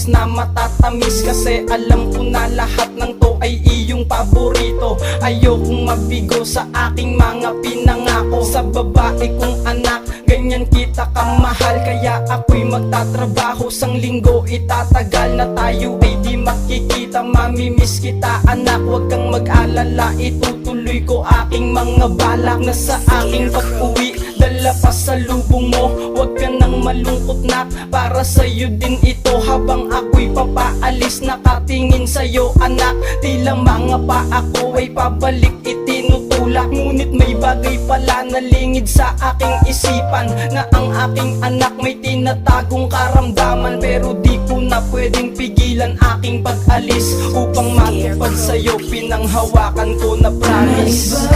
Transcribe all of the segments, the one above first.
oras na matatamis, kasi alam ko na lahat ng to ay iyong paborito. Ayokong mabigo sa aking mga pinangako. Sa babae kong anak, ganyan kita kamahal, kaya ako'y magtatrabaho sang linggo. Itatagal na tayo ay di makikita, mamimiss kita anak. Huwag kang mag-alala, itutuloy ko aking mga balak. Na sa aking pag-uwi, dala pa sa lubong mo. Huwag ka nang malungkot na, para sa'yo din ito. Habang ako'y papaalis, nakatingin sa'yo anak. Tila mga pa ako ay pabalik itinutulak. Ngunit may bagay pala na lingid sa aking isipan, na ang aking anak may tinatagong karamdaman. Pero di ko na pwedeng pigilan aking pag-alis, upang matupad sa'yo pinanghawakan ko na promise.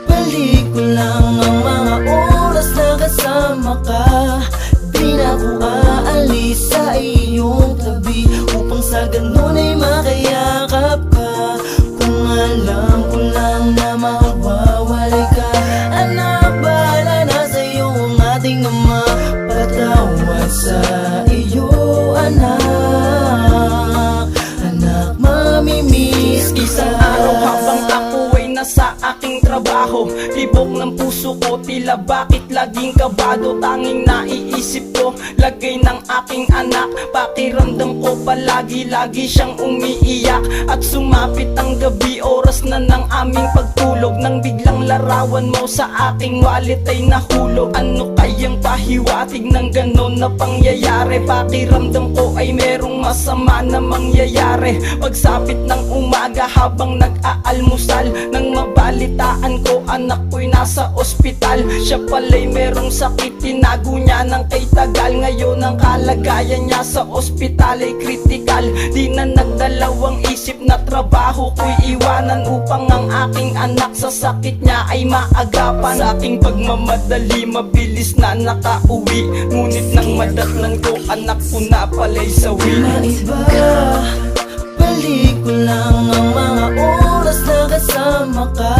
Balik ko lang ang mga oras na kasama ka. Di na ako aalis sa iyong tabi, upang sa ganun ay makayakap ka. Kung alam ko lang na mawawalay ka, anak, bahala na sa'yo ang ating ama. Patawad sa iyo anak, anak, mamimiss kita. Isang araw habang ako ay nasa aking trabaho, tibok ng puso ko tila bakit laging kabado. Tanging naiisip ko, lagay ng aking anak. Pakiramdam ko palagi siyang umiiyak. At sumapit ang gabi, oras na ng aming pagtulog, nang biglang larawan mo sa aking wallet ay nahulog. Ano kayang pahiwatig ng ganon na pangyayari? Pakiramdam ko ay merong masama na mangyayari. Pagsapit ng umaga habang nag-aalmusal, nang mabalitaan ko anak ko'y nasa ospital. Siya pala'y merong sakit, tinago niya ng kay tagal. Ngayon ang kalagayan niya sa ospital ay critical. Di na nagdalawang isip na trabaho ko'y iwanan, upang ang aking anak sa sakit niya ay maagapan. Sa aking pagmamadali, mabilis na nakauwi, ngunit nang madatnan ko, anak ko na pala'y sawi. Maiba, balik ko lang ang mga oras na kasama ka.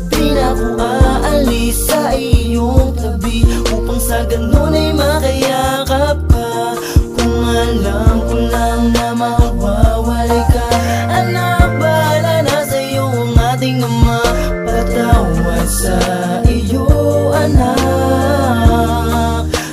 Di na ako aalis sa iyong tabi, upang sa ganun ay makayakap ka. Kung alam ko lang na mawawalay ka, anak, bahala na sa'yo ang ating ama. Patawad sa iyo anak,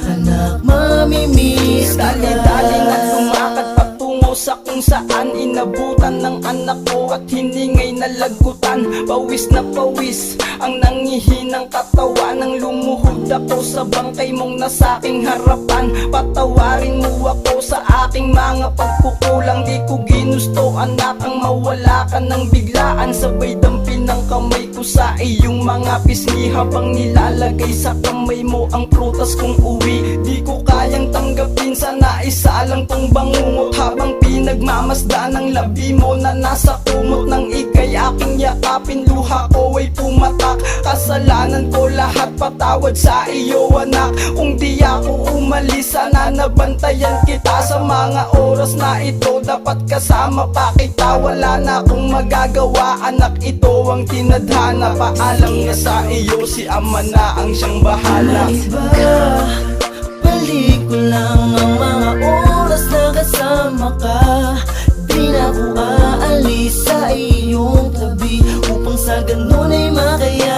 anak, mamimiss kita. Dali-dali na lumakad patungo sa kung saan inabutan ng anak ko, at hiningay na lagutan. Pawis na pawis ang nangihinang katawan, nang lumuhod ako sa bangkay mong nasa aking harapan. Patawarin mo ako sa aking mga pagkukulang. Di ko ginusto anak ang mawala ka ng biglaan. Sabay dampin ng kamay ko sa iyong mga pisngi, habang nilalagay sa kamay mo ang prutas kong uwi. Di ko kayang tanggapin, sana isa lang tong bangungot, habang pinagmamasdan ng labi mo na nasa kumot. Nang ika'y aking yakapin, luha ko ay pumatak. Kasalanan ko lahat, patawad sa iyo anak. Kung di ako umalis, sana nabantayan kita. Sa mga oras na ito, dapat kasama pa kita. Wala na akong magagawa anak, ito ang tinadhana. Paalam na sa iyo, si ama na ang siyang bahala. Maiba, balik ko lang ang mga oras na kasama ka. Di na ako aalis sa iyong tabi, upang sa ganun ay makaya